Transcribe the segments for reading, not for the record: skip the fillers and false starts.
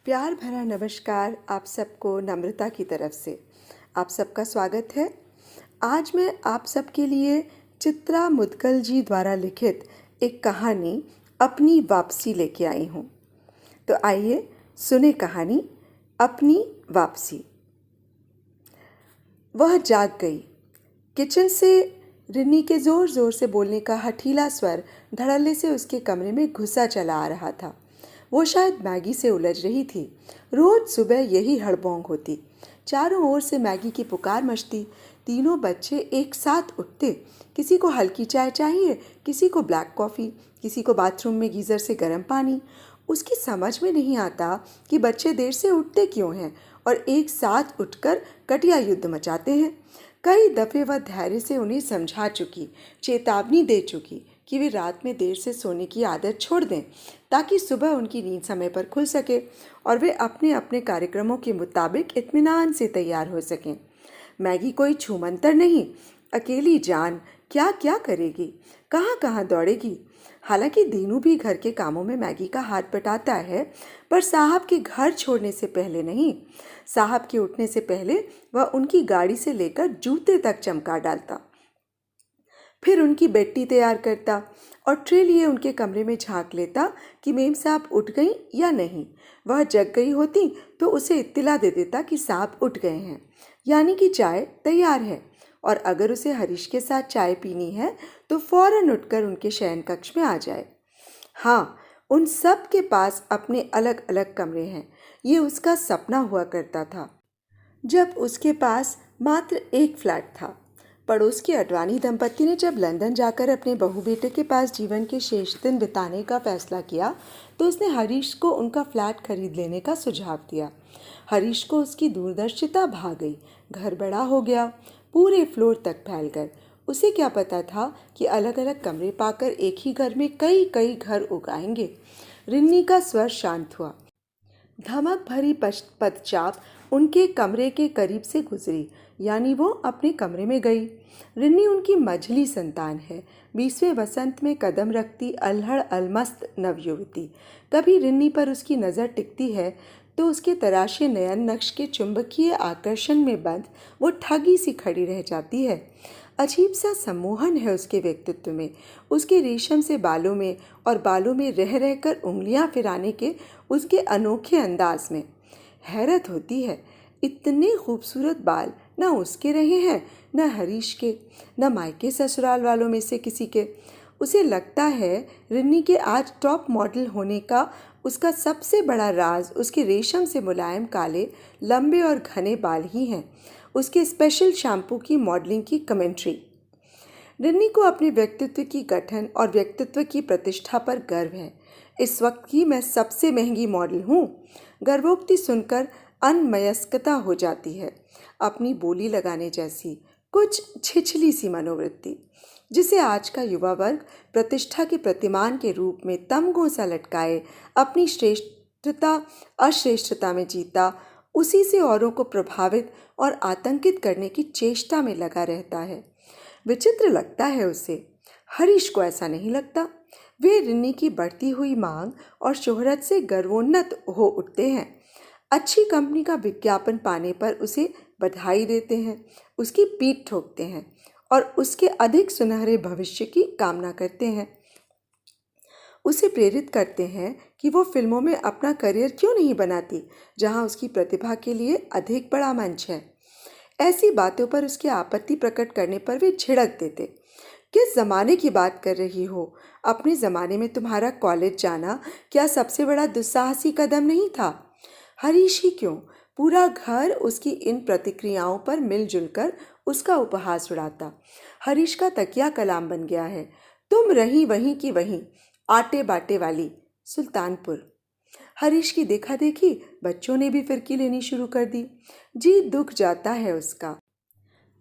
प्यार भरा नमस्कार आप सबको नम्रता की तरफ से। आप सबका स्वागत है। आज मैं आप सबके लिए चित्रा मुदगल जी द्वारा लिखित एक कहानी अपनी वापसी लेके आई हूँ। तो आइए सुने कहानी अपनी वापसी। वह जाग गई। किचन से रिन्नी के ज़ोर ज़ोर से बोलने का हठीला स्वर धड़ल्ले से उसके कमरे में घुसा चला आ रहा था। वो शायद मैगी से उलझ रही थी। रोज़ सुबह यही हड़बोंग होती। चारों ओर से मैगी की पुकार मचती। तीनों बच्चे एक साथ उठते। किसी को हल्की चाय चाहिए, किसी को ब्लैक कॉफ़ी, किसी को बाथरूम में गीज़र से गर्म पानी। उसकी समझ में नहीं आता कि बच्चे देर से उठते क्यों हैं और एक साथ उठकर कटिया युद्ध मचाते हैं। कई दफ़े वह धैर्य से उन्हें समझा चुकी, चेतावनी दे चुकी कि वे रात में देर से सोने की आदत छोड़ दें ताकि सुबह उनकी नींद समय पर खुल सके और वे अपने अपने कार्यक्रमों के मुताबिक इत्मीनान से तैयार हो सकें। मैगी कोई छूमंतर नहीं, अकेली जान क्या क्या करेगी, कहाँ कहाँ दौड़ेगी। हालांकि दीनू भी घर के कामों में मैगी का हाथ बटाता है, पर साहब के घर छोड़ने से पहले नहीं। साहब के उठने से पहले वह उनकी गाड़ी से लेकर जूते तक चमका डालता, फिर उनकी बेटी तैयार करता और ट्रे लिए उनके कमरे में झांक लेता कि मेम साहब उठ गई या नहीं। वह जग गई होती तो उसे इत्तिला दे देता कि साहब उठ गए हैं, यानी कि चाय तैयार है। और अगर उसे हरीश के साथ चाय पीनी है तो फौरन उठकर उनके शयन कक्ष में आ जाए। हाँ, उन सब के पास अपने अलग अलग कमरे हैं। ये उसका सपना हुआ करता था जब उसके पास मात्र एक फ्लैट था। पड़ोस के अडवाणी दंपत्ति ने जब लंदन जाकर अपने बहू बेटे के पास जीवन के शेष दिन बिताने का फैसला किया तो उसने हरीश को उनका फ्लैट खरीद लेने का सुझाव दिया। हरीश को उसकी दूरदर्शिता भा गई। घर बड़ा हो गया, पूरे फ्लोर तक फैल कर। उसे क्या पता था कि अलग अलग कमरे पाकर एक ही घर में कई कई घर उगाएंगे। रिन्नी का स्वर शांत हुआ। धमक भरी पदचाप उनके कमरे के करीब से गुजरी, यानी वो अपने कमरे में गई। रिन्नी उनकी मझली संतान है, 20वें वसंत में कदम रखती अल्हड़ अलमस्त नवयुवती। कभी रिन्नी पर उसकी नज़र टिकती है तो उसके तराशे नयन नक्श के चुंबकीय आकर्षण में बंद वो ठगी सी खड़ी रह जाती है। अजीब सा सम्मोहन है उसके व्यक्तित्व में, उसके रेशम से बालों में और बालों में रह रहकर उंगलियां फिराने के उसके अनोखे अंदाज में। हैरत होती है, इतने खूबसूरत बाल न उसके रहे हैं, न हरीश के, न मायके ससुराल वालों में से किसी के। उसे लगता है रिन्नी के आज टॉप मॉडल होने का उसका सबसे बड़ा राज उसके रेशम से मुलायम काले लंबे और घने बाल ही हैं, उसके स्पेशल शैम्पू की मॉडलिंग की कमेंट्री। रिन्नी को अपने व्यक्तित्व की गठन और व्यक्तित्व की प्रतिष्ठा पर गर्व है। इस वक्त की मैं सबसे महंगी मॉडल हूँ। गर्वोक्ति सुनकर अनमयस्कता हो जाती है, अपनी बोली लगाने जैसी कुछ छिछली सी मनोवृत्ति जिसे आज का युवा वर्ग प्रतिष्ठा के प्रतिमान के रूप में तमगों सा लटकाए अपनी श्रेष्ठता अश्रेष्ठता में जीता, उसी से औरों को प्रभावित और आतंकित करने की चेष्टा में लगा रहता है। विचित्र लगता है उसे। हरीश को ऐसा नहीं लगता। वे रिन्नी की बढ़ती हुई मांग और शोहरत से गर्वोन्नत हो उठते हैं। अच्छी कंपनी का विज्ञापन पाने पर उसे बधाई देते हैं, उसकी पीठ ठोकते हैं और उसके अधिक सुनहरे भविष्य की कामना करते हैं। उसे प्रेरित करते हैं कि वो फिल्मों में अपना करियर क्यों नहीं बनाती, जहां उसकी प्रतिभा के लिए अधिक बड़ा मंच है। ऐसी बातों पर उसकी आपत्ति प्रकट करने पर वे झिड़क देते। किस ज़माने की बात कर रही हो? अपने ज़माने में तुम्हारा कॉलेज जाना क्या सबसे बड़ा दुस्साहसी कदम नहीं था? हरीश ही क्यों, पूरा घर उसकी इन प्रतिक्रियाओं पर मिलजुल कर उसका उपहास उड़ाता। हरीश का तकिया कलाम बन गया है। तुम रही वहीं की वहीं, आटे बाटे वाली, सुल्तानपुर। हरीश की देखा देखी बच्चों ने भी फिरकी लेनी शुरू कर दी। जी दुख जाता है उसका।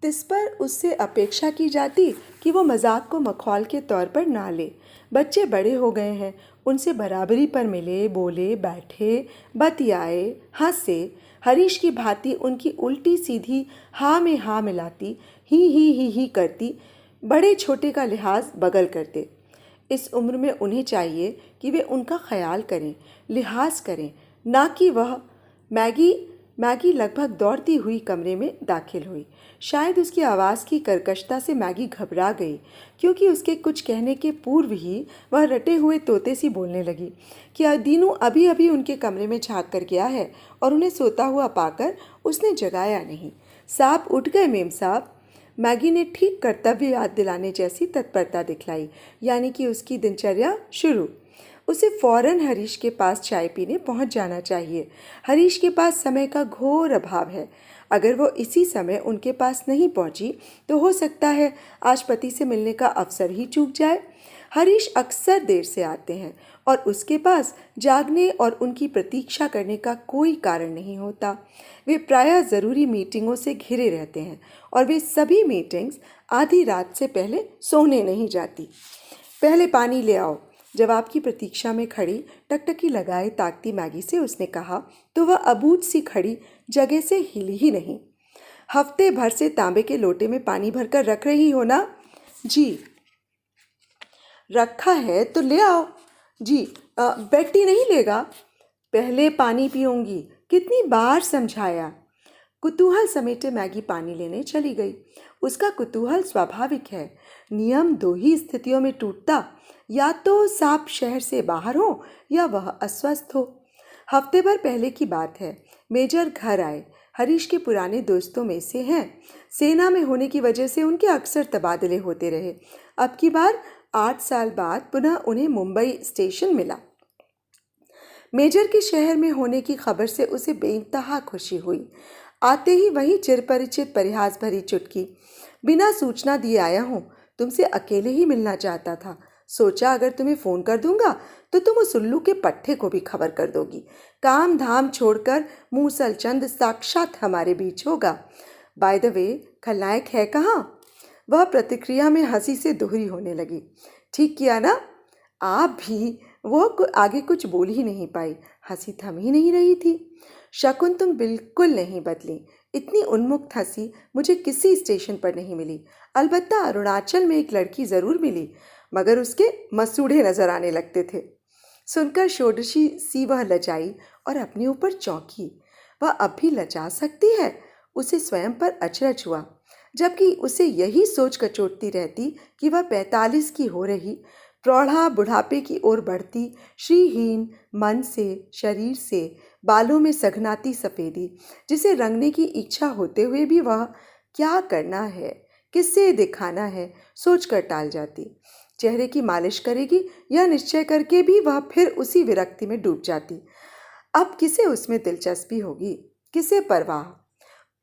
इस पर उससे अपेक्षा की जाती कि वो मजाक को मखौल के तौर पर ना ले। बच्चे बड़े हो गए हैं, उनसे बराबरी पर मिले, बोले, बैठे, बतियाए, हंसे। हरीश की भांति उनकी उल्टी सीधी हाँ में हाँ मिलाती, ही करती, बड़े छोटे का लिहाज बगल करते। इस उम्र में उन्हें चाहिए कि वे उनका ख्याल करें, लिहाज करें, ना कि वह। मैगी मैगी लगभग दौड़ती हुई कमरे में दाखिल हुई। शायद उसकी आवाज़ की कर्कशता से मैगी घबरा गई, क्योंकि उसके कुछ कहने के पूर्व ही वह रटे हुए तोते सी बोलने लगी कि दीनू अभी अभी उनके कमरे में झांक कर गया है और उन्हें सोता हुआ पाकर उसने जगाया नहीं। साहब उठ गए मेम साहब। मैगी ने ठीक कर्तव्य याद दिलाने जैसी तत्परता दिखलाई, यानी कि उसकी दिनचर्या शुरू। उसे फौरन हरीश के पास चाय पीने पहुंच जाना चाहिए। हरीश के पास समय का घोर अभाव है। अगर वो इसी समय उनके पास नहीं पहुंची तो हो सकता है आज पति से मिलने का अवसर ही चूक जाए। हरीश अक्सर देर से आते हैं और उसके पास जागने और उनकी प्रतीक्षा करने का कोई कारण नहीं होता। वे प्रायः ज़रूरी मीटिंगों से घिरे रहते हैं और वे सभी मीटिंग्स आधी रात से पहले सोने नहीं जाती। पहले पानी ले आओ, जवाब की प्रतीक्षा में खड़ी टकटकी लगाए ताकती मैगी से उसने कहा, तो वह अबूझ सी खड़ी जगह से हिली ही नहीं। हफ्ते भर से तांबे के लोटे में पानी भरकर रख रही हो ना? जी। रखा है तो ले आओ। जी। बेटी नहीं लेगा? पहले पानी पीऊंगी, कितनी बार समझाया। कुतूहल समेटे मैगी पानी लेने चली गई। उसका कुतूहल स्वाभाविक है। नियम दो ही स्थितियों में टूटता, या तो सांप शहर से बाहर हो या वह अस्वस्थ हो। हफ्ते भर पहले की बात है। मेजर घर आए। हरीश के पुराने दोस्तों में से हैं। सेना में होने की वजह से उनके अक्सर तबादले होते रहे। अब की बार 8 साल बाद पुनः उन्हें मुंबई स्टेशन मिला। मेजर के शहर में होने की खबर से उसे बेइंतहा खुशी हुई। आते ही वही चिरपरिचित परिहास भरी चुटकी, बिना सूचना दिए आया हूँ, तुमसे अकेले ही मिलना चाहता था। सोचा अगर तुम्हें फ़ोन कर दूंगा तो तुम उस उल्लू के पट्टे को भी खबर कर दोगी। काम धाम छोड़कर मूसलचंद साक्षात हमारे बीच होगा। बाय द वे, खलनायक है कहाँ? वह प्रतिक्रिया में हंसी से दोहरी होने लगी। ठीक किया ना? आप भी। वह आगे कुछ बोल ही नहीं पाई। हंसी थम ही नहीं रही थी। शकुन, तुम बिल्कुल नहीं बदली। इतनी उन्मुक्त हंसी मुझे किसी स्टेशन पर नहीं मिली। अलबत्ता अरुणाचल में एक लड़की ज़रूर मिली, मगर उसके मसूड़े नजर आने लगते थे। सुनकर षोडशी सी वह लजाई और अपने ऊपर चौंकी। वह अब भी लजा सकती है? उसे स्वयं पर अचरज हुआ, जबकि उसे यही सोच कचोटती रहती कि वह 45 की हो रही, प्रौढ़ा बुढ़ापे की ओर बढ़ती, श्रीहीन मन से, शरीर से, बालों में सघनाती सफ़ेदी, जिसे रंगने की इच्छा होते हुए भी वह क्या करना है, किससे दिखाना है, सोचकर टाल जाती। चेहरे की मालिश करेगी यह निश्चय करके भी वह फिर उसी विरक्ति में डूब जाती। अब किसे उसमें दिलचस्पी होगी, किसे परवाह।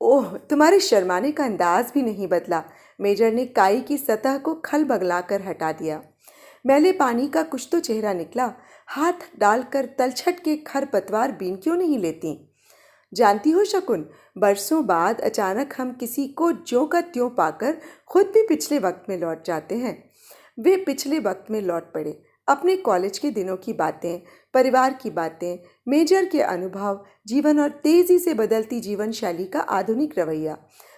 ओह, तुम्हारे शर्माने का अंदाज भी नहीं बदला। मेजर ने काई की सतह को खल बगलाकर हटा दिया। मैले पानी का कुछ तो चेहरा निकला। हाथ डालकर तलछट के खरपतवार बीन क्यों नहीं लेती? जानती हो शकुन, बरसों बाद अचानक हम किसी को ज्यों का त्यों पाकर खुद भी पिछले वक्त में लौट जाते हैं। वे पिछले वक्त में लौट पड़े। अपने कॉलेज के दिनों की बातें, परिवार की बातें, मेजर के अनुभव, जीवन और तेजी से बदलती जीवन शैली का आधुनिक रवैया,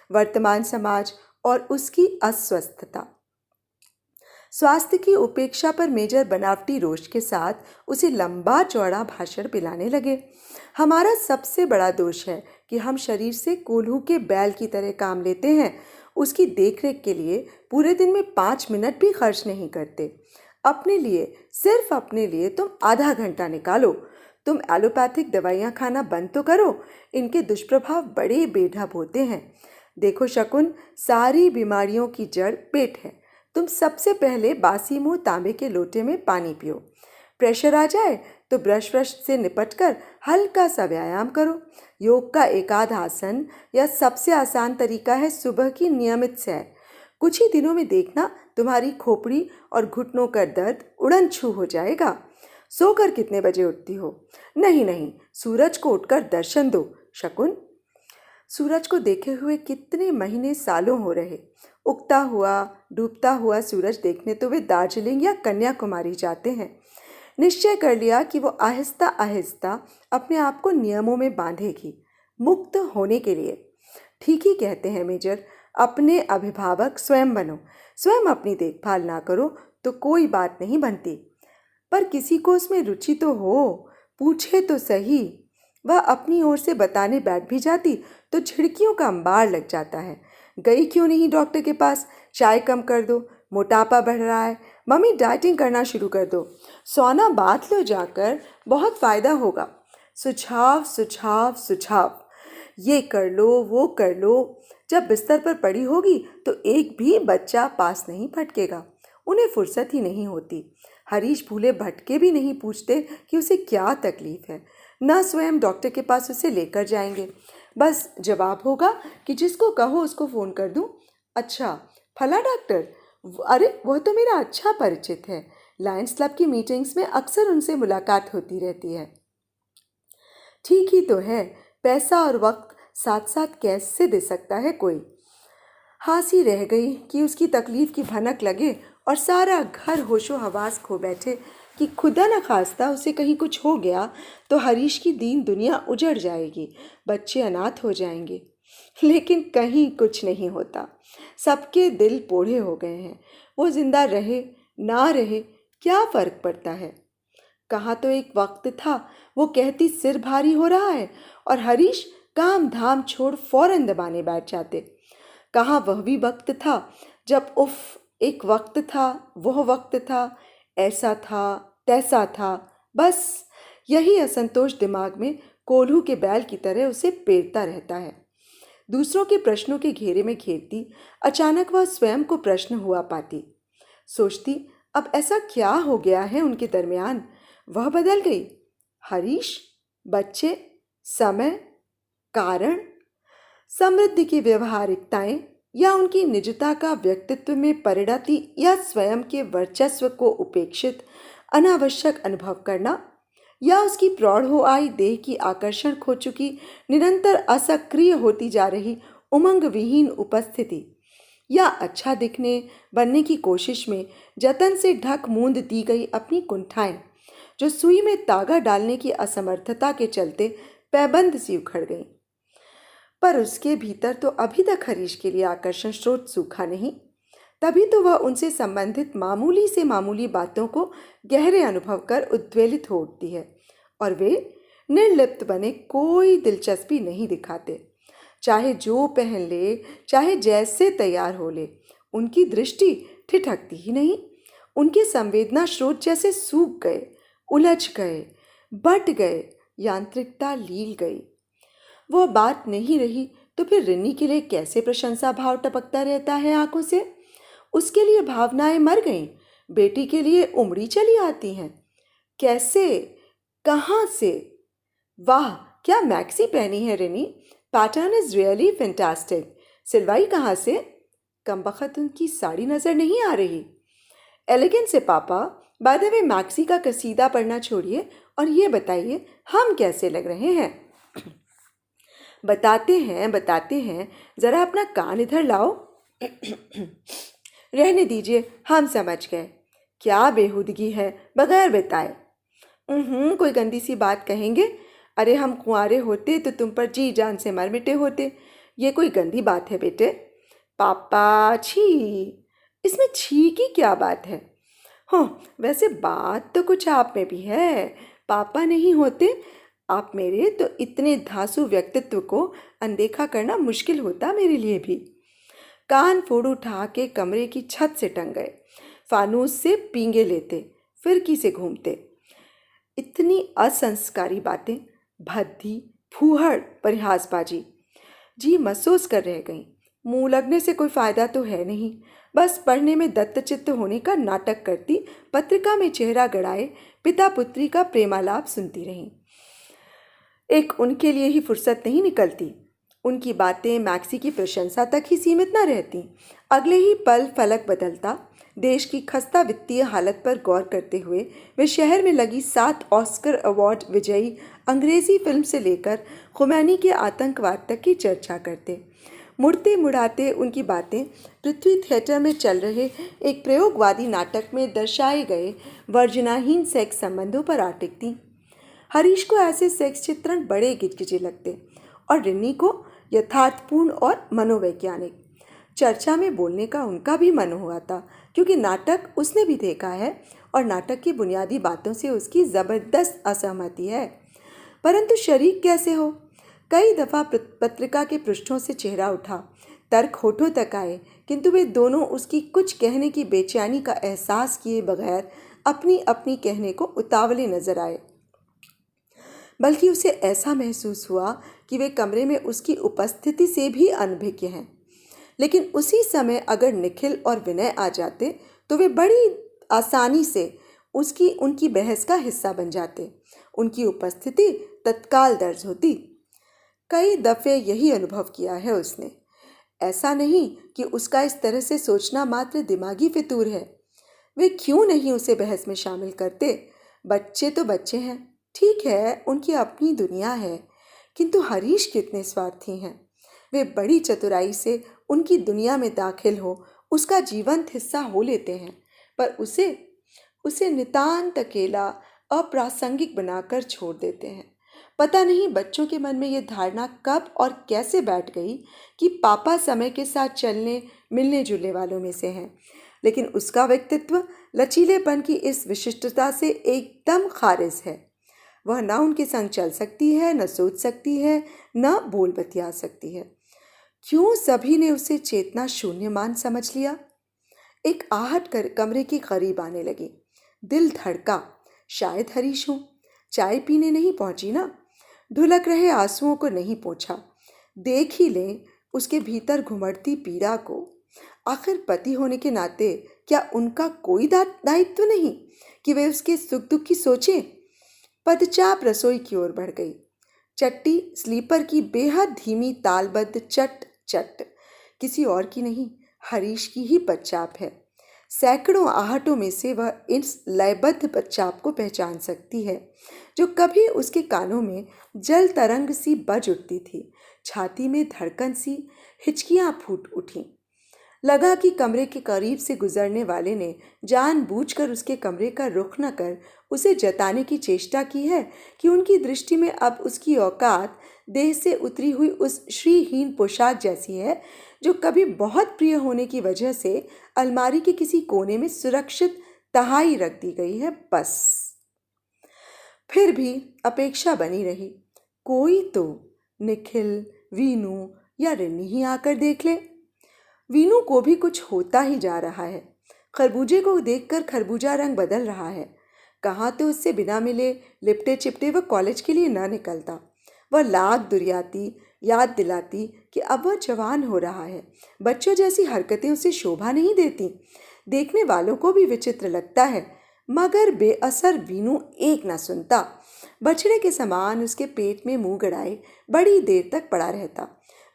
वर्तमान समाज और उसकी अस्वस्थता। स्वास्थ्य की उपेक्षा पर मेजर बनावटी रोष के साथ उसे लंबा चौड़ा भाषण पिलाने लगे। हमारा सबसे बड़ा दोष है कि हम शरीर से कोल्हू के बैल की तरह काम लेते हैं। उसकी देखरेख के लिए पूरे दिन में 5 मिनट भी खर्च नहीं करते। अपने लिए, सिर्फ अपने लिए तुम आधा घंटा निकालो। तुम एलोपैथिक दवाइयाँ खाना बंद तो करो, इनके दुष्प्रभाव बड़े बेढब होते हैं। देखो शकुन, सारी बीमारियों की जड़ पेट है। तुम सबसे पहले बासी मुंह तांबे के लोटे में पानी पियो। प्रेशर आ जाए तो ब्रश से निपटकर हल्का सा व्यायाम करो। योग का एकाध आसन, या सबसे आसान तरीका है सुबह की नियमित सैर। कुछ ही दिनों में देखना तुम्हारी खोपड़ी और घुटनों का दर्द उड़न छू हो जाएगा। सोकर कितने बजे उठती हो? नहीं नहीं, सूरज को उठकर दर्शन दो शकुन। सूरज को देखे हुए कितने महीने सालों हो रहे। उगता हुआ डूबता हुआ सूरज देखने तो वे दार्जिलिंग या कन्याकुमारी जाते हैं। निश्चय कर लिया कि वो आहिस्ता आहिस्ता अपने आप को नियमों में बांधेगी, मुक्त होने के लिए। ठीक ही कहते हैं मेजर, अपने अभिभावक स्वयं बनो। स्वयं अपनी देखभाल ना करो तो कोई बात नहीं बनती। पर किसी को उसमें रुचि तो हो, पूछे तो सही। वह अपनी ओर से बताने बैठ भी जाती तो झिड़कियों का अंबार लग जाता है। गई क्यों नहीं डॉक्टर के पास? चाय कम कर दो, मोटापा बढ़ रहा है, मम्मी डाइटिंग करना शुरू कर दो, सोना बांध लो जाकर, बहुत फायदा होगा। सुझाव सुझाव सुझाव, ये कर लो वो कर लो। जब बिस्तर पर पड़ी होगी तो एक भी बच्चा पास नहीं भटकेगा। उन्हें फुर्सत ही नहीं होती। हरीश भूले भटके भी नहीं पूछते कि उसे क्या तकलीफ है, न स्वयं डॉक्टर के पास उसे लेकर जाएंगे। बस जवाब होगा कि जिसको कहो उसको फ़ोन कर दूं। अच्छा, फला डॉक्टर? अरे वह तो मेरा अच्छा परिचित है, लायंस क्लब की मीटिंग्स में अक्सर उनसे मुलाकात होती रहती है। ठीक ही तो है, पैसा और वक्त साथ साथ कैसे दे सकता है कोई। हंसी रह गई कि उसकी तकलीफ की भनक लगे और सारा घर होशो हवास खो बैठे कि खुदा न खास्ता उसे कहीं कुछ हो गया तो हरीश की दीन दुनिया उजड़ जाएगी, बच्चे अनाथ हो जाएंगे। लेकिन कहीं कुछ नहीं होता। सबके दिल पोढ़े हो गए हैं। वो जिंदा रहे ना रहे क्या फर्क पड़ता है। कहाँ तो एक वक्त था वो कहती सिर भारी हो रहा है और हरीश काम धाम छोड़ फौरन दबाने बैठ जाते। कहाँ वह भी वक्त था जब उफ, एक वक्त था, वह वक्त था, ऐसा था तैसा था। बस यही असंतोष दिमाग में कोल्हू के बैल की तरह उसे पेरता रहता है। दूसरों के प्रश्नों के घेरे में घेरती अचानक वह स्वयं को प्रश्न हुआ पाती। सोचती अब ऐसा क्या हो गया है उनके दरमियान। वह बदल गई। हरीश, बच्चे, समय, कारण, समृद्धि की व्यवहारिकताएं या उनकी निजता का व्यक्तित्व में परिणति या स्वयं के वर्चस्व को उपेक्षित अनावश्यक अनुभव करना या उसकी प्रौढ़ हो आई देह की आकर्षण खो चुकी निरंतर असक्रिय होती जा रही उमंग विहीन उपस्थिति या अच्छा दिखने बनने की कोशिश में जतन से ढक मूंद दी गई अपनी कुंठाएं जो सुई में तागा डालने की असमर्थता के चलते पैबंद सी उखड़ गई। पर उसके भीतर तो अभी तक हरीश के लिए आकर्षण स्रोत सूखा नहीं। तभी तो वह उनसे संबंधित मामूली से मामूली बातों को गहरे अनुभव कर उद्वेलित हो उठती है और वे निर्लिप्त बने कोई दिलचस्पी नहीं दिखाते। चाहे जो पहन ले, चाहे जैसे तैयार हो ले, उनकी दृष्टि ठिठकती ही नहीं। उनके संवेदना स्रोत जैसे सूख गए, उलझ गए, बट गए, यांत्रिकता लील गई। वो बात नहीं रही तो फिर रिन्नी के लिए कैसे प्रशंसा भाव टपकता रहता है आंखों से। उसके लिए भावनाएं मर गईं, बेटी के लिए उमड़ी चली आती हैं। कैसे, कहाँ से? वाह, क्या मैक्सी पहनी है Rini, pattern is really fantastic. सिलवाई कहाँ से? कमबख्त उनकी साड़ी नजर नहीं आ रही। एलिगेंट से पापा। बाय द वे, मैक्सी का कसीदा पढ़ना छोड़िए और ये बताइए हम कैसे लग रहे हैं। बताते हैं, जरा अपना कान इधर लाओ। रहने दीजिए, हम समझ गए। क्या बेहूदगी है बगैर बताए। कोई गंदी सी बात कहेंगे? अरे हम कुंवारे होते तो तुम पर जी जान से मर मिटे होते। ये कोई गंदी बात है बेटे? पापा, छी, इसमें छी की क्या बात है? हाँ, वैसे बात तो कुछ आप में भी है। पापा नहीं होते आप मेरे तो इतने धांसू व्यक्तित्व को अनदेखा करना मुश्किल होता मेरे लिए भी। कान फोड़ उठा के कमरे की छत से टंग गए, फानूस से पींगे लेते, फिरकी से घूमते। इतनी असंस्कारी बातें, भद्दी, फूहड़, परिहासबाजी। जी महसूस कर रह गई। मुंह लगने से कोई फायदा तो है नहीं। बस पढ़ने में दत्तचित्त होने का नाटक करती, पत्रिका में चेहरा गड़ाए पिता पुत्री का प्रेमालाप सुनती रही। एक उनके लिए ही फुर्सत नहीं निकलती। उनकी बातें मैक्सी की प्रशंसा तक ही सीमित न रहती। अगले ही पल फलक बदलता। देश की खस्ता वित्तीय हालत पर गौर करते हुए वे शहर में लगी 7 ऑस्कर अवार्ड विजयी अंग्रेजी फिल्म से लेकर खुमैनी के आतंकवाद तक की चर्चा करते। मुड़ते मुड़ाते उनकी बातें पृथ्वी थिएटर में चल रहे एक प्रयोगवादी नाटक में दर्शाए गए वर्जनाहीन सेक्स संबंधों पर आ टिकती। हरीश को ऐसे सेक्स चित्रण बड़े गिजगिजे लगते और रिन्नी को यथार्थपूर्ण और मनोवैज्ञानिक। चर्चा में बोलने का उनका भी मन हुआ था क्योंकि नाटक उसने भी देखा है और नाटक की बुनियादी बातों से उसकी ज़बरदस्त असहमति है। परंतु शरीक कैसे हो? कई दफा पत्रिका के पृष्ठों से चेहरा उठा, तर्क होठों तक आए, किंतु वे दोनों उसकी कुछ कहने की बेचैनी का एहसास किए बगैर अपनी अपनी कहने को उतावले नजर आए। बल्कि उसे ऐसा महसूस हुआ कि वे कमरे में उसकी उपस्थिति से भी अनभिज्ञ हैं। लेकिन उसी समय अगर निखिल और विनय आ जाते तो वे बड़ी आसानी से उनकी बहस का हिस्सा बन जाते। उनकी उपस्थिति तत्काल दर्ज होती। कई दफे यही अनुभव किया है उसने। ऐसा नहीं कि उसका इस तरह से सोचना मात्र दिमागी फितूर है। वे क्यों नहीं उसे बहस में शामिल करते? बच्चे तो बच्चे हैं, ठीक है, उनकी अपनी दुनिया है, किंतु हरीश कितने स्वार्थी हैं। वे बड़ी चतुराई से उनकी दुनिया में दाखिल हो उसका जीवंत हिस्सा हो लेते हैं, पर उसे नितांत अकेला अप्रासंगिक बनाकर छोड़ देते हैं। पता नहीं बच्चों के मन में यह धारणा कब और कैसे बैठ गई कि पापा समय के साथ चलने मिलने जुलने वालों में से हैं, लेकिन उसका व्यक्तित्व लचीलेपन की इस विशिष्टता से एकदम खारिज है। वह न उनके संग चल सकती है, न सोच सकती है, न बोल बतिया सकती है। क्यों सभी ने उसे चेतना शून्यमान समझ लिया? एक आहट कर कमरे के करीब आने लगी। दिल धड़का, शायद हरीश हूँ। चाय पीने नहीं पहुंची ना? ढुलक रहे आंसुओं को नहीं पोंछा। देख ही लें उसके भीतर घुमड़ती पीड़ा को। आखिर पति होने के नाते क्या उनका कोई दायित्व नहीं कि वे उसके सुख दुख की सोचें? पदचाप रसोई की ओर बढ़ गई। चट्टी स्लीपर की बेहद धीमी तालबद्ध चट चट किसी और की नहीं, हरीश की ही पदचाप है। सैकड़ों आहटों में से वह इस लयबद्ध पदचाप को पहचान सकती है जो कभी उसके कानों में जल तरंग सी बज उठती थी। छाती में धड़कन सी हिचकियां फूट उठी। लगा कि कमरे के करीब से गुजरने वाले ने जानबूझकर उसके कमरे का रुख न कर उसे जताने की चेष्टा की है कि उनकी दृष्टि में अब उसकी औकात देह से उतरी हुई उस श्रीहीन पोशाक जैसी है जो कभी बहुत प्रिय होने की वजह से अलमारी के किसी कोने में सुरक्षित तहाई रख दी गई है। बस फिर भी अपेक्षा बनी रही, कोई तो निखिल, वीनू या रिन्नी ही आकर देख ले। वीनू को भी कुछ होता ही जा रहा है। खरबूजे को देखकर खरबूजा रंग बदल रहा है। कहाँ तो उससे बिना मिले लिपटे चिपटे वह कॉलेज के लिए न निकलता। वह लाख दुरियाती याद दिलाती कि अब वह जवान हो रहा है। बच्चों जैसी हरकतें उसे शोभा नहीं देती। देखने वालों को भी विचित्र लगता है, मगर बेअसर वीनू एक न सुनता। बछड़े के समान उसके पेट में मुंह गड़ाए बड़ी देर तक पड़ा रहता।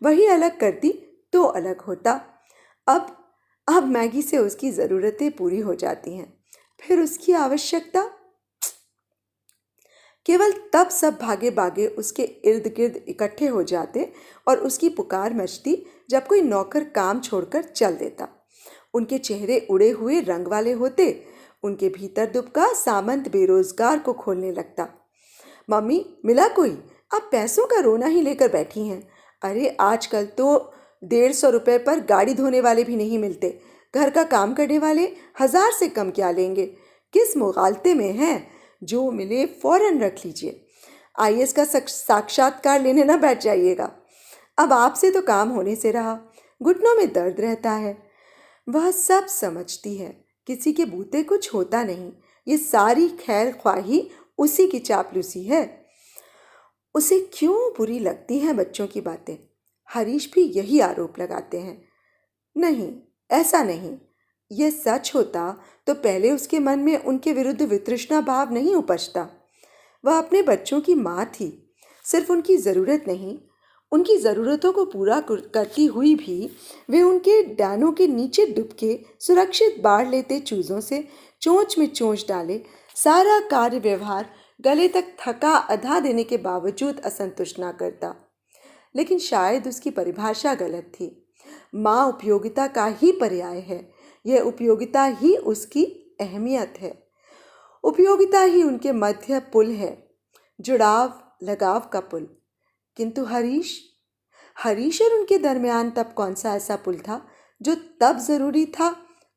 वही अलग करती तो अलग होता। अब मैगी से उसकी ज़रूरतें पूरी हो जाती हैं। फिर उसकी आवश्यकता? केवल तब सब भागे भागे उसके इर्द गिर्द इकट्ठे हो जाते और उसकी पुकार मचती जब कोई नौकर काम छोड़कर चल देता। उनके चेहरे उड़े हुए रंग वाले होते। उनके भीतर दुबका सामंत बेरोजगार को खोलने लगता। मम्मी, मिला कोई? आप पैसों का रोना ही लेकर बैठी हैं। अरे आजकल तो 150 रुपए पर गाड़ी धोने वाले भी नहीं मिलते। घर का काम करने वाले 1000 से कम क्या लेंगे? किस मुगालते में हैं? जो मिले फौरन रख लीजिए। आईएएस का साक्षात्कार लेने ना बैठ जाइएगा। अब आपसे तो काम होने से रहा, घुटनों में दर्द रहता है। वह सब समझती है, किसी के बूते कुछ होता नहीं। ये सारी खैर ख्वाही उसी की चापलूसी है। उसे क्यों बुरी लगती हैं बच्चों की बातें? हरीश भी यही आरोप लगाते हैं। नहीं, ऐसा नहीं। यह सच होता तो पहले उसके मन में उनके विरुद्ध वितृष्णा भाव नहीं उपजता। वह अपने बच्चों की माँ थी। सिर्फ उनकी ज़रूरत नहीं, उनकी ज़रूरतों को पूरा करती हुई भी वे उनके डानों के नीचे डुबके सुरक्षित बाढ़ लेते चूज़ों से चोंच में चोंच डाले सारा कार्य व्यवहार गले तक थका अधा देने के बावजूद असंतुष्ट ना करता। लेकिन शायद उसकी परिभाषा गलत थी। माँ उपयोगिता का ही पर्याय है। यह उपयोगिता ही उसकी अहमियत है। उपयोगिता ही उनके मध्य पुल है, जुड़ाव लगाव का पुल। किंतु हरीश और उनके दरमियान तब कौन सा ऐसा पुल था जो तब जरूरी था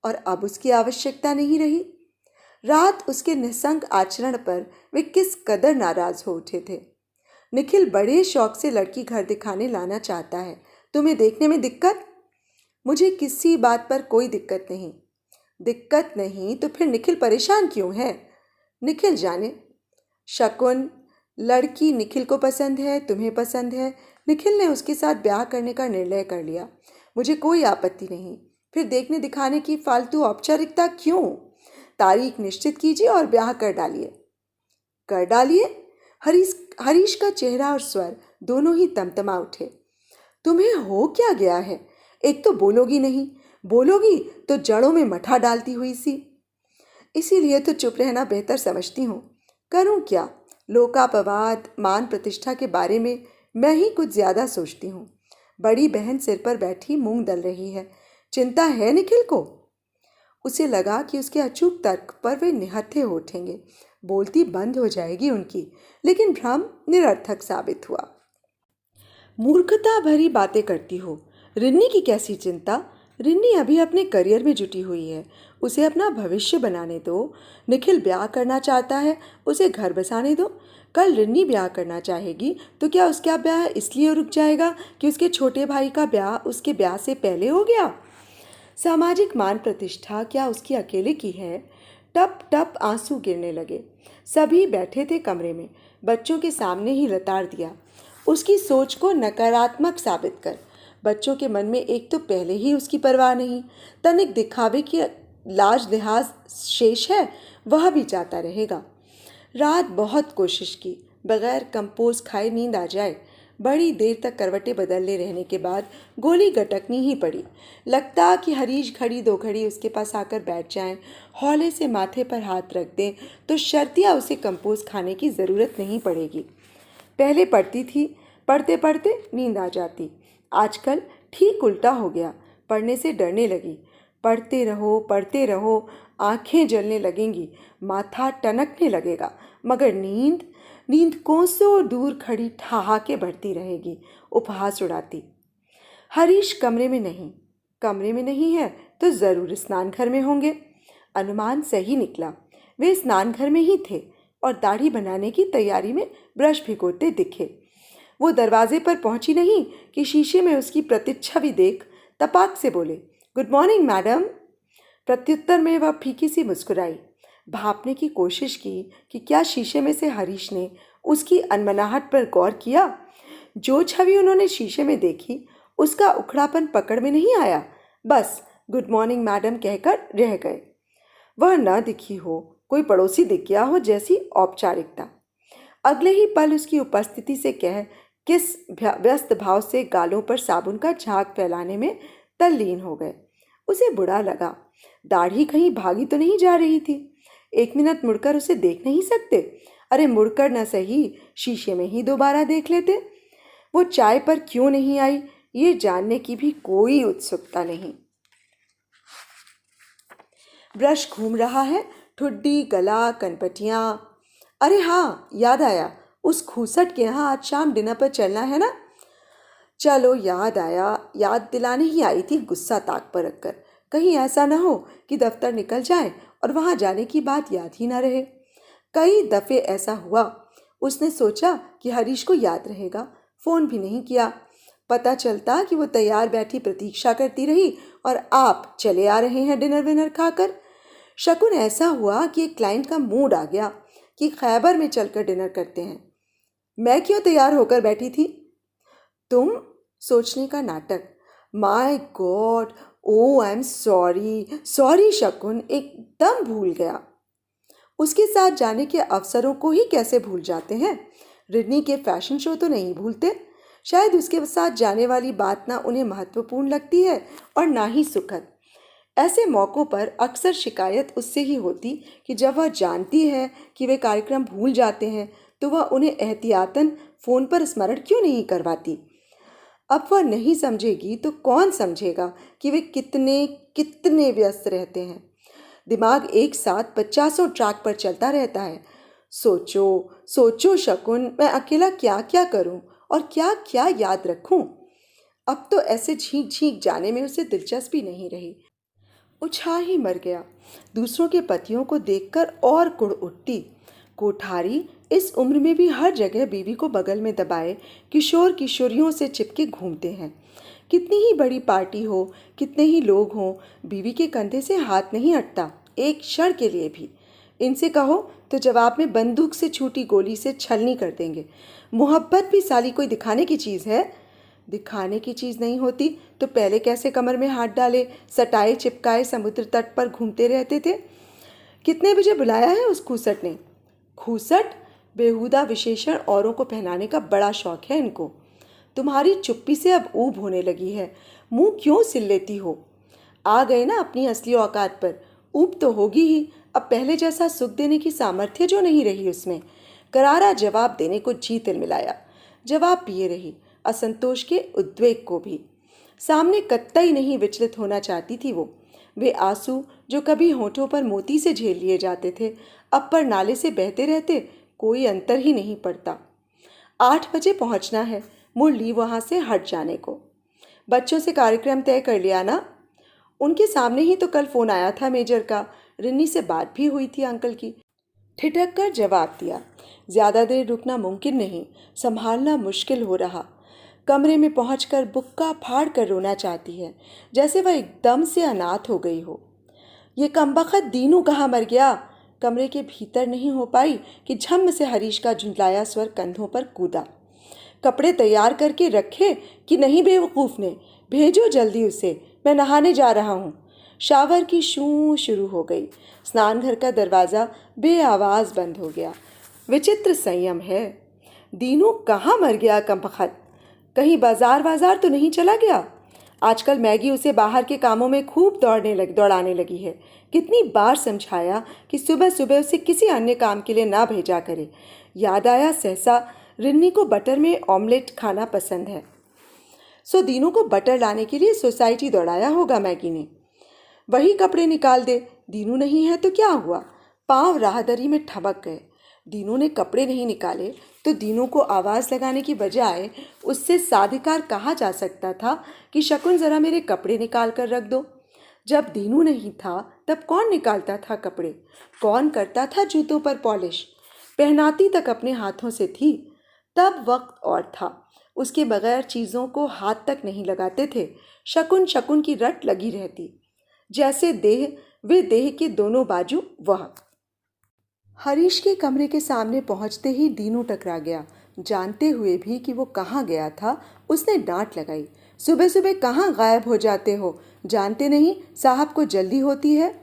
और अब उसकी आवश्यकता नहीं रही? रात उसके निसंग आचरण पर वे किस कदर नाराज हो उठे थे। निखिल बड़े शौक से लड़की घर दिखाने लाना चाहता है। तुम्हें देखने में दिक्कत? मुझे किसी बात पर कोई दिक्कत नहीं। दिक्कत नहीं तो फिर निखिल परेशान क्यों है? निखिल जाने। शकुन, लड़की निखिल को पसंद है, तुम्हें पसंद है। निखिल ने उसके साथ ब्याह करने का निर्णय कर लिया। मुझे कोई आपत्ति नहीं। फिर देखने दिखाने की फालतू औपचारिकता क्यों? तारीख निश्चित कीजिए और ब्याह कर डालिए। कर डालिए? हरीश का चेहरा और स्वर दोनों ही तमतमा उठे। तुम्हें हो क्या गया है? एक तो बोलोगी नहीं, बोलोगी तो जड़ों में मठा डालती हुई सी। इसीलिए तो चुप रहना बेहतर समझती हूँ। करूँ क्या? लोकापवाद, मान प्रतिष्ठा के बारे में मैं ही कुछ ज्यादा सोचती हूँ। बड़ी बहन सिर पर बैठी मूंग दल रही है। चिंता है निखिल को? उसे लगा कि उसके अचूक तर्क पर वे निहत्थे हो उठेंगे, बोलती बंद हो जाएगी उनकी, लेकिन भ्रम निरर्थक साबित हुआ। मूर्खता भरी बातें करती हो। रिन्नी की कैसी चिंता? रिन्नी अभी अपने करियर में जुटी हुई है। उसे अपना भविष्य बनाने दो। निखिल ब्याह करना चाहता है, उसे घर बसाने दो। कल रिन्नी ब्याह करना चाहेगी तो क्या उसका ब्याह इसलिए रुक जाएगा कि उसके छोटे भाई का ब्याह उसके ब्याह से पहले हो गया? सामाजिक मान प्रतिष्ठा क्या उसकी अकेले की है? टप टप आंसू गिरने लगे। सभी बैठे थे कमरे में। बच्चों के सामने ही लताड़ दिया, उसकी सोच को नकारात्मक साबित कर। बच्चों के मन में एक तो पहले ही उसकी परवाह नहीं, तनिक दिखावे की लाज लिहाज शेष है, वह भी जाता रहेगा। रात बहुत कोशिश की, बगैर कंपोज खाए नींद आ जाए। बड़ी देर तक करवटें बदलने रहने के बाद गोली गटकनी ही पड़ी। लगता कि हरीश घड़ी दो घड़ी उसके पास आकर बैठ जाएं, हौले से माथे पर हाथ रख दें तो शर्तिया उसे कंपोज खाने की ज़रूरत नहीं पड़ेगी। पहले पढ़ती थी, पढ़ते पढ़ते नींद आ जाती। आजकल ठीक उल्टा हो गया, पढ़ने से डरने लगी। पढ़ते रहो, आंखें जलने लगेंगी, माथा टनकने लगेगा, मगर नींद कोसों दूर खड़ी ठहाके बढ़ती रहेगी, उपहास उड़ाती। हरीश कमरे में नहीं है तो ज़रूर स्नान घर में होंगे। अनुमान सही निकला, वे स्नान घर में ही थे और दाढ़ी बनाने की तैयारी में ब्रश भिगोते दिखे। वो दरवाजे पर पहुंची नहीं कि शीशे में उसकी प्रतिच्छवि देख तपाक से बोले, गुड मॉर्निंग मैडम। प्रत्युत्तर में वह फीकी सी मुस्कुराई। भांपने की कोशिश की कि क्या शीशे में से हरीश ने उसकी अनमनाहट पर गौर किया। जो छवि उन्होंने शीशे में देखी उसका उखड़ापन पकड़ में नहीं आया, बस गुड मॉर्निंग मैडम कहकर रह गए। वह न दिखी हो, कोई पड़ोसी दिख गया हो जैसी औपचारिकता। अगले ही पल उसकी उपस्थिति से कह किस व्यस्त भाव से गालों पर साबुन का झाग फैलाने में तल्लीन हो गए। उसे बुरा लगा, दाढ़ी कहीं भागी तो नहीं जा रही थी। एक मिनट मुड़कर उसे देख नहीं सकते? अरे मुड़कर न सही, शीशे में ही दोबारा देख लेते। वो चाय पर क्यों नहीं आई ये जानने की भी कोई उत्सुकता नहीं। ब्रश घूम रहा है, ठुड्डी, गला, कनपटियां। अरे हाँ, याद आया, उस खूसट के यहाँ आज शाम डिनर पर चलना है ना? चलो याद आया, याद दिलाने ही आई थी, गुस्सा ताक पर रखकर। कहीं ऐसा ना हो कि दफ्तर निकल जाए और वहां जाने की बात याद ही ना रहे। कई दफे ऐसा हुआ। उसने सोचा कि हरीश को याद रहेगा, फोन भी नहीं किया। पता चलता कि वो तैयार बैठी प्रतीक्षा करती रही और आप चले आ रहे हैं डिनर विनर खाकर। शकुन ऐसा हुआ कि एक क्लाइंट का मूड आ गया कि खैबर में चलकर डिनर करते हैं। मैं क्यों तैयार होकर बैठी थी? तुम? सोचने का नाटक। My god, oh I am sorry Shakun, एकदम भूल गया। उसके साथ जाने के अवसरों को ही कैसे भूल जाते हैं? रिडनी के फैशन शो तो नहीं भूलते। शायद उसके साथ जाने वाली बात ना उन्हें महत्वपूर्ण लगती है और ना ही सुखद। ऐसे मौक़ों पर अक्सर शिकायत उससे ही होती कि जब वह जानती है कि वे कार्यक्रम भूल जाते हैं तो वह उन्हें एहतियातन फ़ोन पर स्मरण क्यों नहीं करवाती। अब वह नहीं समझेगी तो कौन समझेगा कि वे कितने कितने व्यस्त रहते हैं। दिमाग एक साथ 50 ट्रैक पर चलता रहता है। सोचो सोचो शकुन, मैं अकेला क्या क्या करूं और क्या क्या याद रखूं। अब तो ऐसे झींक झींक जाने में उसे दिलचस्पी नहीं रही। उछा ही मर गया। दूसरों के पतियों को देखकर और कुढ़ उठती। कोठारी इस उम्र में भी हर जगह बीवी को बगल में दबाए किशोर किशोरियों से चिपके घूमते हैं। कितनी ही बड़ी पार्टी हो, कितने ही लोग हों, बीवी के कंधे से हाथ नहीं हटता एक क्षण के लिए भी। इनसे कहो तो जवाब में बंदूक से छूटी गोली से छलनी कर देंगे। मोहब्बत भी साली कोई दिखाने की चीज़ है? दिखाने की चीज़ नहीं होती तो पहले कैसे कमर में हाथ डाले, सटाए चिपकाए समुद्र तट पर घूमते रहते थे? कितने बजे बुलाया है उस खूसट ने? खूसट बेहुदा विशेषण औरों को पहनाने का बड़ा शौक है इनको। तुम्हारी चुप्पी से अब ऊब होने लगी है, मुंह क्यों सिल लेती हो? आ गए ना अपनी असली औकात पर, ऊब तो होगी ही। अब पहले जैसा सुख देने की सामर्थ्य जो नहीं रही उसमें। करारा जवाब देने को जी तिलमिलाया, जवाब पिए रही, असंतोष के उद्वेग को भी। सामने कतई नहीं विचलित होना चाहती थी वो। वे आंसू जो कभी होठों पर मोती से झेल लिए जाते थे, अब पर नाले से बहते रहते, कोई अंतर ही नहीं पड़ता। 8 बजे पहुंचना है, मुड़ ली वहां से हट जाने को। बच्चों से कार्यक्रम तय कर लिया ना? उनके सामने ही तो कल फोन आया था मेजर का, रिन्नी से बात भी हुई थी अंकल की। ठिठक कर जवाब दिया। ज्यादा देर रुकना मुमकिन नहीं, संभालना मुश्किल हो रहा। कमरे में पहुंचकर बुक्का फाड़ कर रोना चाहती है, जैसे वह एकदम से अनाथ हो गई हो। ये कमबख्त दीनू कहाँ मर गया? कमरे के भीतर नहीं हो पाई कि झम्म से हरीश का झुंझलाया स्वर कंधों पर कूदा। कपड़े तैयार करके रखे कि नहीं बेवकूफ़ ने? भेजो जल्दी उसे, मैं नहाने जा रहा हूँ। शावर की शू शुरू हो गई। स्नानघर का दरवाज़ा बेआवाज़ बंद हो गया। विचित्र संयम है। दीनू कहाँ मर गया कमबख्त? कहीं बाजार तो नहीं चला गया? आजकल मैगी उसे बाहर के कामों में खूब दौड़ाने लगी है। कितनी बार समझाया कि सुबह सुबह उसे किसी अन्य काम के लिए ना भेजा करे। याद आया सहसा रिन्नी को बटर में ऑमलेट खाना पसंद है, सो दीनू को बटर लाने के लिए सोसाइटी दौड़ाया होगा मैगी ने। वही कपड़े निकाल दे, दीनू नहीं है तो क्या हुआ? पांव राहदरी में ठमक गए। दीनू ने कपड़े नहीं निकाले तो दीनू को आवाज़ लगाने की बजाय उससे साधिकार कहा जा सकता था कि शकुन ज़रा मेरे कपड़े निकाल कर रख दो। जब दीनू नहीं था तब कौन निकालता था कपड़े? कौन करता था जूतों पर पॉलिश? पहनाती तक अपने हाथों से थी। तब वक्त और था, उसके बगैर चीज़ों को हाथ तक नहीं लगाते थे। शकुन शकुन की रट लगी रहती, जैसे देह वे देह के दोनों बाजू वह। हरीश के कमरे के सामने पहुंचते ही दीनू टकरा गया। जानते हुए भी कि वो कहाँ गया था, उसने डांट लगाई। सुबह सुबह कहाँ गायब हो जाते हो? जानते नहीं साहब को जल्दी होती है?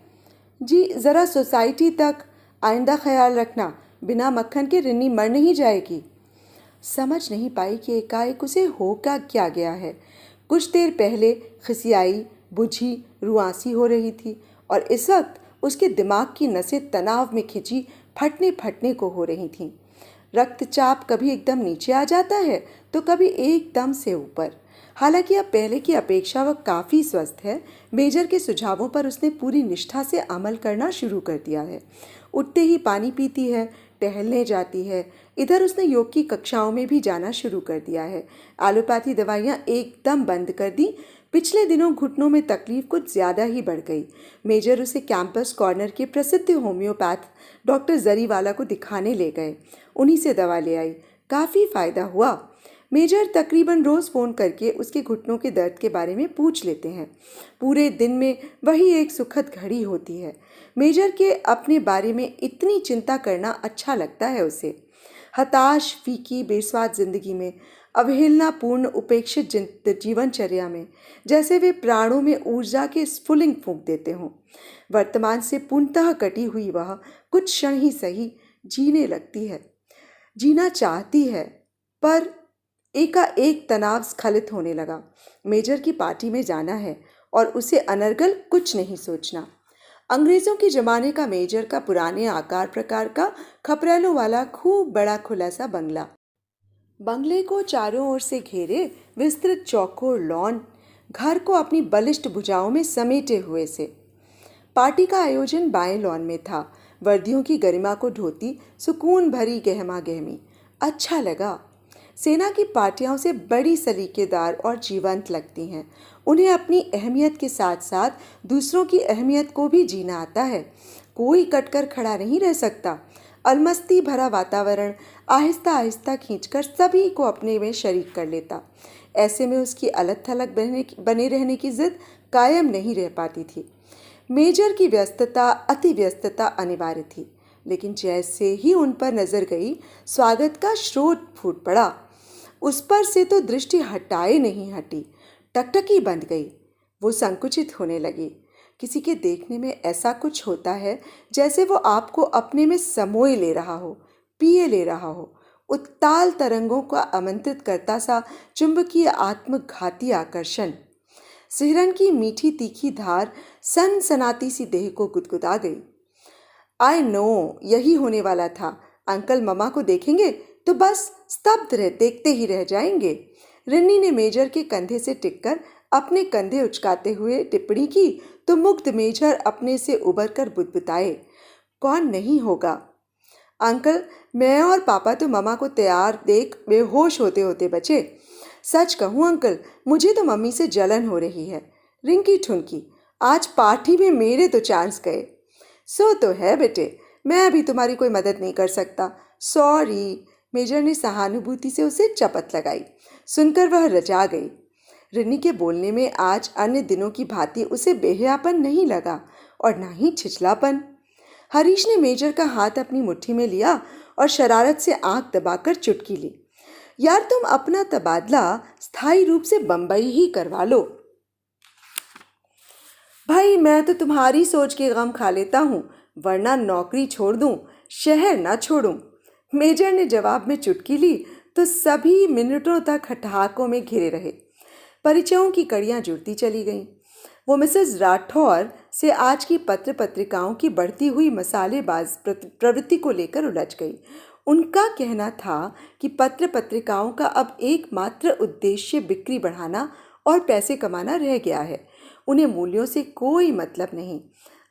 जी ज़रा सोसाइटी तक, आइंदा ख्याल रखना, बिना मक्खन के रिन्नी मर नहीं जाएगी। समझ नहीं पाई कि एकाएक उसे हो क्या गया है। कुछ देर पहले खिसियाई, बुझी, रुआंसी हो रही थी और इस वक्त उसके दिमाग की नसें तनाव में खिंची फटने फटने को हो रही थीं। रक्तचाप कभी एकदम नीचे आ जाता है तो कभी एकदम से ऊपर। हालांकि अब पहले की अपेक्षा वह काफ़ी स्वस्थ है। मेजर के सुझावों पर उसने पूरी निष्ठा से अमल करना शुरू कर दिया है। उठते ही पानी पीती है, टहलने जाती है। इधर उसने योग की कक्षाओं में भी जाना शुरू कर दिया है। एलोपैथी दवाइयाँ एकदम बंद कर दी। पिछले दिनों घुटनों में तकलीफ कुछ ज़्यादा ही बढ़ गई। मेजर उसे कैंपस कॉर्नर के प्रसिद्ध होम्योपैथ डॉक्टर जरीवाला को दिखाने ले गए। उन्हीं से दवा ले आई। काफ़ी फ़ायदा हुआ। मेजर तकरीबन रोज़ फ़ोन करके उसके घुटनों के दर्द के बारे में पूछ लेते हैं। पूरे दिन में वही एक सुखद घड़ी होती है। मेजर के अपने बारे में इतनी चिंता करना अच्छा लगता है उसे। हताश, फीकी, बेस्वाद जिंदगी में, अवहेलनापूर्ण उपेक्षित जीवनचर्या में, जैसे वे प्राणों में ऊर्जा के स्फुलिंग फूंक देते हों। वर्तमान से पूर्णतः कटी हुई वह कुछ क्षण ही सही जीने लगती है, जीना चाहती है, पर एकाएक तनाव स्खलित होने लगा। मेजर की पार्टी में जाना है और उसे अनर्गल कुछ नहीं सोचना। अंग्रेज़ों के ज़माने का मेजर का पुराने आकार प्रकार का खपरेलों वाला खूब बड़ा खुला सा बंगला। बंगले को चारों ओर से घेरे विस्तृत चौकोर लॉन, घर को अपनी बलिष्ठ भुजाओं में समेटे हुए से। पार्टी का आयोजन बाएं लॉन में था। वर्दियों की गरिमा को ढोती सुकून भरी गहमा गहमी। अच्छा लगा। सेना की पार्टियों से बड़ी सलीकेदार और जीवंत लगती हैं। उन्हें अपनी अहमियत के साथ साथ दूसरों की अहमियत को भी जीना आता है। कोई कटकर खड़ा नहीं रह सकता। अलमस्ती भरा वातावरण आहिस्ता आहिस्ता खींचकर सभी को अपने में शरीक कर लेता। ऐसे में उसकी अलग थलग बने रहने की जिद कायम नहीं रह पाती थी। मेजर की व्यस्तता, अति व्यस्तता अनिवार्य थी, लेकिन जैसे ही उन पर नजर गई, स्वागत का स्रोत फूट पड़ा। उस पर से तो दृष्टि हटाए नहीं हटी, टकटकी बंद गई। वो संकुचित होने लगी। किसी के देखने में ऐसा कुछ होता है जैसे वो आपको अपने में समोए ले रहा हो, पिए ले रहा हो। उत्ताल तरंगों का आमंत्रित करता सा चुंबकीय आत्मघाती आकर्षण। सिहरन की मीठी तीखी धार सनसनाती सी देह को गुदगुदा गई। आई नो, यही होने वाला था। अंकल ममा को देखेंगे तो बस स्तब्ध देखते ही रह जाएंगे। रिन्नी ने मेजर के कंधे से टिककर अपने कंधे उचकाते हुए टिप्पणी की तो मुग्ध मेजर अपने से उबर कर बुदबुदाए, कौन नहीं होगा अंकल, मैं और पापा तो ममा को तैयार देख बेहोश होते होते बचे। सच कहूँ अंकल, मुझे तो मम्मी से जलन हो रही है। रिंकी ठुनकी, आज पार्टी में मेरे तो चांस गए। सो तो है बेटे, मैं अभी तुम्हारी कोई मदद नहीं कर सकता, सॉरी। मेजर ने सहानुभूति से उसे चपत लगाई। सुनकर वह रजा गई। रिन्नी के बोलने में आज अन्य दिनों की भांति उसे बेहयापन नहीं लगा और ना ही छिछलापन। हरीश ने मेजर का हाथ अपनी मुट्ठी में लिया और शरारत से आंख दबाकर चुटकी ली। यार, तुम अपना तबादला स्थायी रूप से बंबई ही करवा लो। भाई, मैं तो तुम्हारी सोच के गम खा लेता हूँ, वरना नौकरी छोड़ दूँ, शहर ना छोड़ूं। मेजर ने जवाब में चुटकी ली तो सभी मिनटों तक ठहाकों में घिरे रहे। परिचयों की कड़ियां जुड़ती चली गईं। वो मिसेस राठौर से आज की पत्र पत्रिकाओं की बढ़ती हुई मसालेबाज प्रवृत्ति को लेकर उलझ गई। उनका कहना था कि पत्र पत्रिकाओं का अब एकमात्र उद्देश्य बिक्री बढ़ाना और पैसे कमाना रह गया है। उन्हें मूल्यों से कोई मतलब नहीं।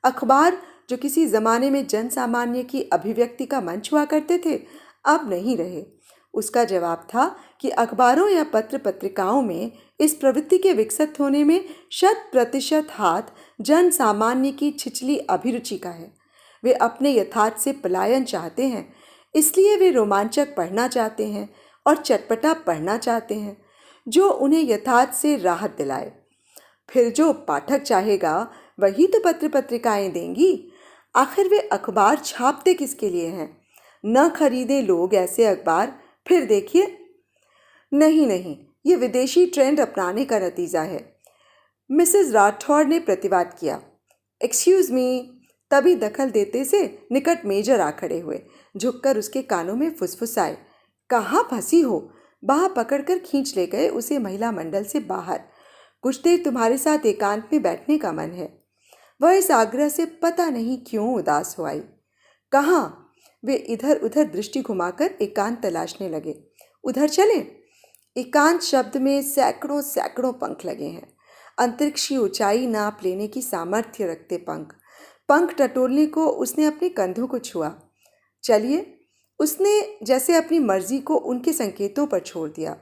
अखबार, जो किसी ज़माने में जन सामान्य की अभिव्यक्ति का मंच हुआ करते थे, अब नहीं रहे। उसका जवाब था कि अखबारों या पत्र पत्रिकाओं में इस प्रवृत्ति के विकसित होने में 100% हाथ जन सामान्य की छिछली अभिरुचि का है। वे अपने यथार्थ से पलायन चाहते हैं, इसलिए वे रोमांचक पढ़ना चाहते हैं और चटपटा पढ़ना चाहते हैं, जो उन्हें यथार्थ से राहत दिलाए। फिर जो पाठक चाहेगा वही तो पत्र पत्रिकाएं देंगी। आखिर वे अखबार छापते किसके लिए हैं? न खरीदे लोग ऐसे अखबार, फिर देखिए। नहीं, ये विदेशी ट्रेंड अपनाने का नतीजा है, मिसेस राठौर ने प्रतिवाद किया। Excuse me. तभी दखल देते से निकट मेजर आ खड़े हुए, झुककर उसके कानों में फुसफुसाए, कहाँ फंसी हो? बाह पकड़कर खींच ले गए उसे महिला मंडल से बाहर। कुछ देर तुम्हारे साथ एकांत में बैठने का मन है। वह इस आग्रह से पता नहीं क्यों उदास हो आई। कहाँ? वे इधर उधर दृष्टि घुमाकर एकांत तलाशने लगे। उधर चलें? एकांत शब्द में सैकड़ों सैकड़ों पंख लगे हैं। अंतरिक्ष की ऊंचाई नाप लेने की सामर्थ्य रखते पंख टटोलने को उसने अपने कंधों को छुआ। चलिए, उसने जैसे अपनी मर्जी को उनके संकेतों पर छोड़ दिया।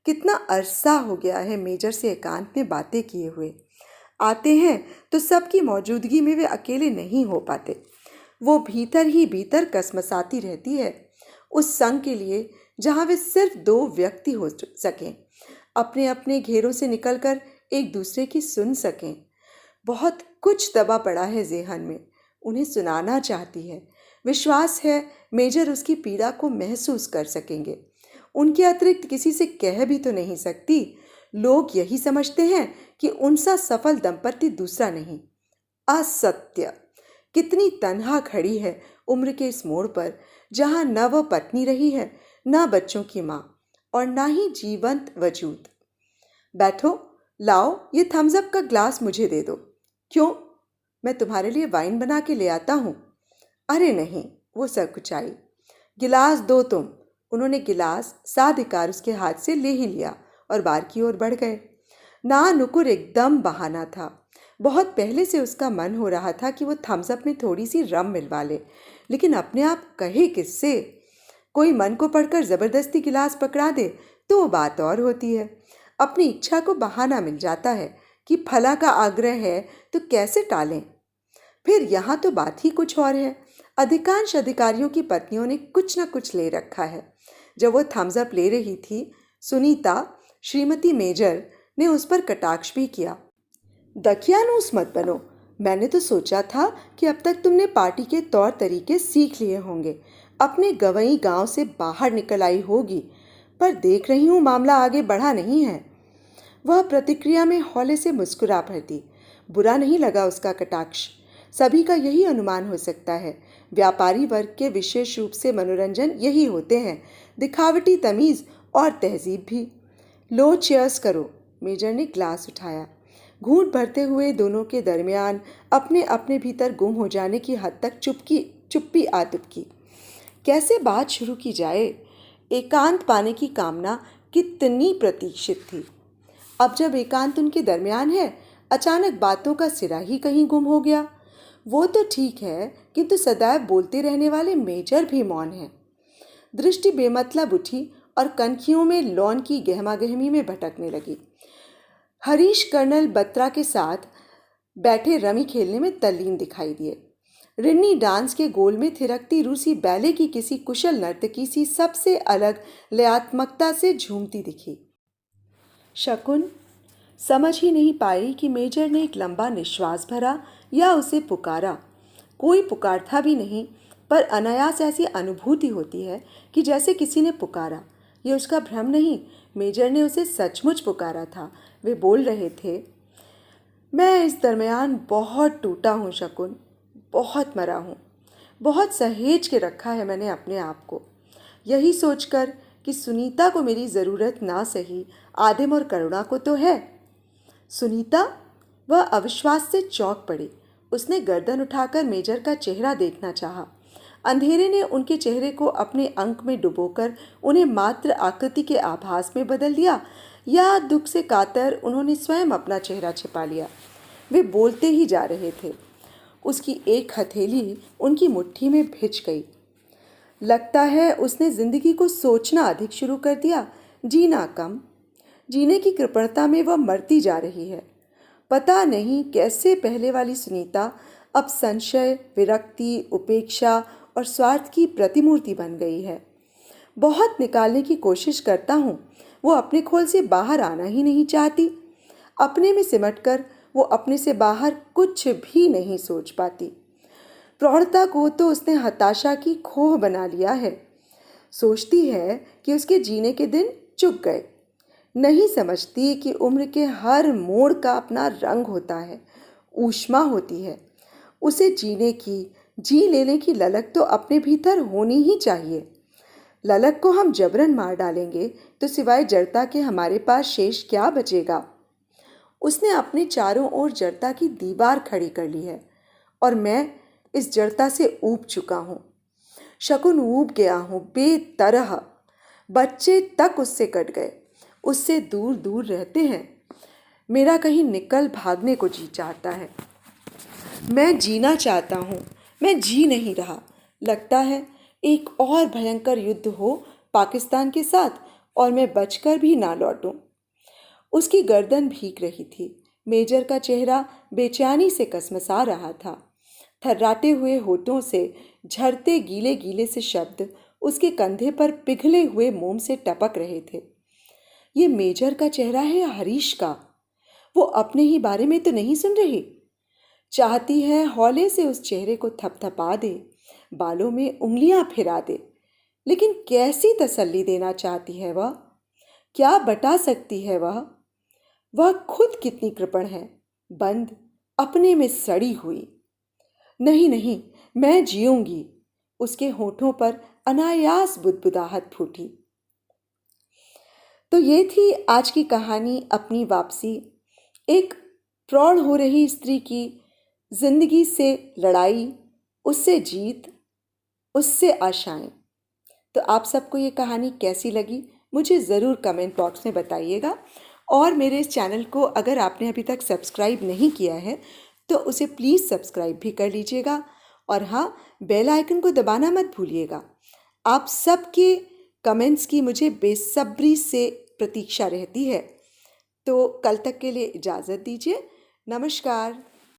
कितना अरसा हो गया है मेजर से एकांत में बातें किए हुए। आते हैं तो सबकी मौजूदगी में वे अकेले नहीं हो पाते। वो भीतर ही भीतर कसमसाती रहती है, उस संग के लिए जहाँ वे सिर्फ 2 व्यक्ति हो सकें, अपने अपने घेरों से निकलकर एक दूसरे की सुन सकें। बहुत कुछ दबा पड़ा है ज़ेहन में, उन्हें सुनाना चाहती है। विश्वास है मेजर उसकी पीड़ा को महसूस कर सकेंगे। उनके अतिरिक्त किसी से कह भी तो नहीं सकती। लोग यही समझते हैं कि उनसा सफल दंपति दूसरा नहीं। असत्य। कितनी तन्हा खड़ी है उम्र के इस मोड़ पर, जहाँ न वह पत्नी रही है, न बच्चों की माँ, और न ही जीवंत वजूद। बैठो, लाओ ये थम्स अप का ग्लास मुझे दे दो। क्यों? मैं तुम्हारे लिए वाइन बना के ले आता हूँ। अरे नहीं, वो सरकुचाई। गिलास दो तुम। उन्होंने गिलास साधिकार उसके हाथ से ले ही लिया और बार की ओर बढ़ गए। ना नुकुर एकदम बहाना था। बहुत पहले से उसका मन हो रहा था कि वो थम्स अप में थोड़ी सी रम मिलवा ले, लेकिन अपने आप कहे किससे? कोई मन को पढ़कर ज़बरदस्ती गिलास पकड़ा दे तो वो बात और होती है। अपनी इच्छा को बहाना मिल जाता है कि फला का आग्रह है तो कैसे टालें। फिर यहाँ तो बात ही कुछ और है। अधिकांश अधिकारियों की पत्नियों ने कुछ न कुछ ले रखा है। जब वो थम्स अप ले रही थी, सुनीता, श्रीमती मेजर ने उस पर कटाक्ष भी किया। दकियानूस मत बनो। मैंने तो सोचा था कि अब तक तुमने पार्टी के तौर तरीके सीख लिए होंगे, अपने गवई गांव से बाहर निकल आई होगी, पर देख रही हूँ मामला आगे बढ़ा नहीं है। वह प्रतिक्रिया में हौले से मुस्कुरा पड़ती। बुरा नहीं लगा उसका कटाक्ष। सभी का यही अनुमान हो सकता है। व्यापारी वर्ग के विशेष रूप से मनोरंजन यही होते हैं, दिखावटी तमीज़ और तहजीब भी। लो चेयर्स करो। मेजर ने ग्लास उठाया। घूंट भरते हुए दोनों के दरमियान अपने अपने भीतर गुम हो जाने की हद तक चुप्पी आ तुपकी। कैसे बात शुरू की जाए? एकांत पाने की कामना कितनी प्रतीक्षित थी। अब जब एकांत उनके दरमियान है, अचानक बातों का सिरा ही कहीं गुम हो गया। वो तो ठीक है, किंतु सदैव बोलते रहने वाले मेजर भी मौन हैं। दृष्टि बेमतलब उठी और कनखियों में लॉन की गहमागहमी में भटकने लगी। हरीश कर्नल बत्रा के साथ बैठे रमी खेलने में तल्लीन दिखाई दिए। रिन्नी डांस के गोल में थिरकती रूसी बैले की किसी कुशल नर्तकी सी सबसे अलग लयात्मकता से झूमती दिखी। शकुन समझ ही नहीं पाई कि मेजर ने एक लंबा निश्वास भरा या उसे पुकारा। कोई पुकारता भी नहीं, पर अनायास ऐसी अनुभूति होती है कि जैसे किसी ने पुकारा। ये उसका भ्रम नहीं, मेजर ने उसे सचमुच पुकारा था। वे बोल रहे थे, मैं इस दरमियान बहुत टूटा हूँ शकुन, बहुत मरा हूँ। बहुत सहेज के रखा है मैंने अपने आप को, यही सोचकर कि सुनीता को मेरी ज़रूरत ना सही, आदिम और करुणा को तो है। सुनीता? वह अविश्वास से चौंक पड़ी। उसने गर्दन उठाकर मेजर का चेहरा देखना चाहा। अंधेरे ने उनके चेहरे को अपने अंक में डुबोकर उन्हें मात्र आकृति के आभास में बदल दिया, या दुख से कातर उन्होंने स्वयं अपना चेहरा छिपा लिया। वे बोलते ही जा रहे थे। उसकी एक हथेली उनकी मुट्ठी में भिज गई। लगता है उसने जिंदगी को सोचना अधिक शुरू कर दिया, जीना कम। जीने की कृपणता में वह मरती जा रही है। पता नहीं कैसे पहले वाली सुनीता अब संशय, विरक्ति, उपेक्षा और स्वार्थ की प्रतिमूर्ति बन गई है। बहुत निकालने की कोशिश करता हूँ, वो अपने खोल से बाहर आना ही नहीं चाहती। अपने में सिमटकर वो अपने से बाहर कुछ भी नहीं सोच पाती। प्रौढ़ता को तो उसने हताशा की खोह बना लिया है। सोचती है कि उसके जीने के दिन चुक गए। नहीं समझती कि उम्र के हर मोड़ का अपना रंग होता है, ऊष्मा होती है। उसे जीने की, जी लेने की ललक तो अपने भीतर होनी ही चाहिए। ललक को हम जबरन मार डालेंगे तो सिवाय जड़ता के हमारे पास शेष क्या बचेगा? उसने अपने चारों ओर जड़ता की दीवार खड़ी कर ली है और मैं इस जड़ता से ऊब चुका हूँ। शकुन ऊब गया हूँ बेतरह। बच्चे तक उससे कट गए, उससे दूर दूर रहते हैं। मेरा कहीं निकल भागने को जी चाहता है। मैं जीना चाहता हूँ, मैं जी नहीं रहा। लगता है एक और भयंकर युद्ध हो पाकिस्तान के साथ और मैं बचकर भी ना लौटूं। उसकी गर्दन भीग रही थी। मेजर का चेहरा बेचैनी से कसमसा रहा था। थर्राते हुए होठों से झरते गीले गीले से शब्द उसके कंधे पर पिघले हुए मोम से टपक रहे थे। ये मेजर का चेहरा है हरीश का। वो अपने ही बारे में तो नहीं सुन रही। चाहती है हौले से उस चेहरे को थपथपा दे, बालों में उंगलियां फिरा दे, लेकिन कैसी तसल्ली देना चाहती है वह? क्या बता सकती है वह? वह खुद कितनी कृपण है, बंद, अपने में सड़ी हुई। नहीं नहीं, मैं जीऊंगी। उसके होठों पर अनायास बुदबुदाहट फूटी। तो ये थी आज की कहानी, अपनी वापसी। एक प्रौढ़ हो रही स्त्री की जिंदगी से लड़ाई, उससे जीत, उससे आशाएं। तो आप सबको ये कहानी कैसी लगी मुझे ज़रूर कमेंट बॉक्स में बताइएगा। और मेरे इस चैनल को अगर आपने अभी तक सब्सक्राइब नहीं किया है तो उसे प्लीज़ सब्सक्राइब भी कर लीजिएगा। और हाँ, बेल आइकन को दबाना मत भूलिएगा। आप सबके कमेंट्स की मुझे बेसब्री से प्रतीक्षा रहती है। तो कल तक के लिए इजाज़त दीजिए। नमस्कार।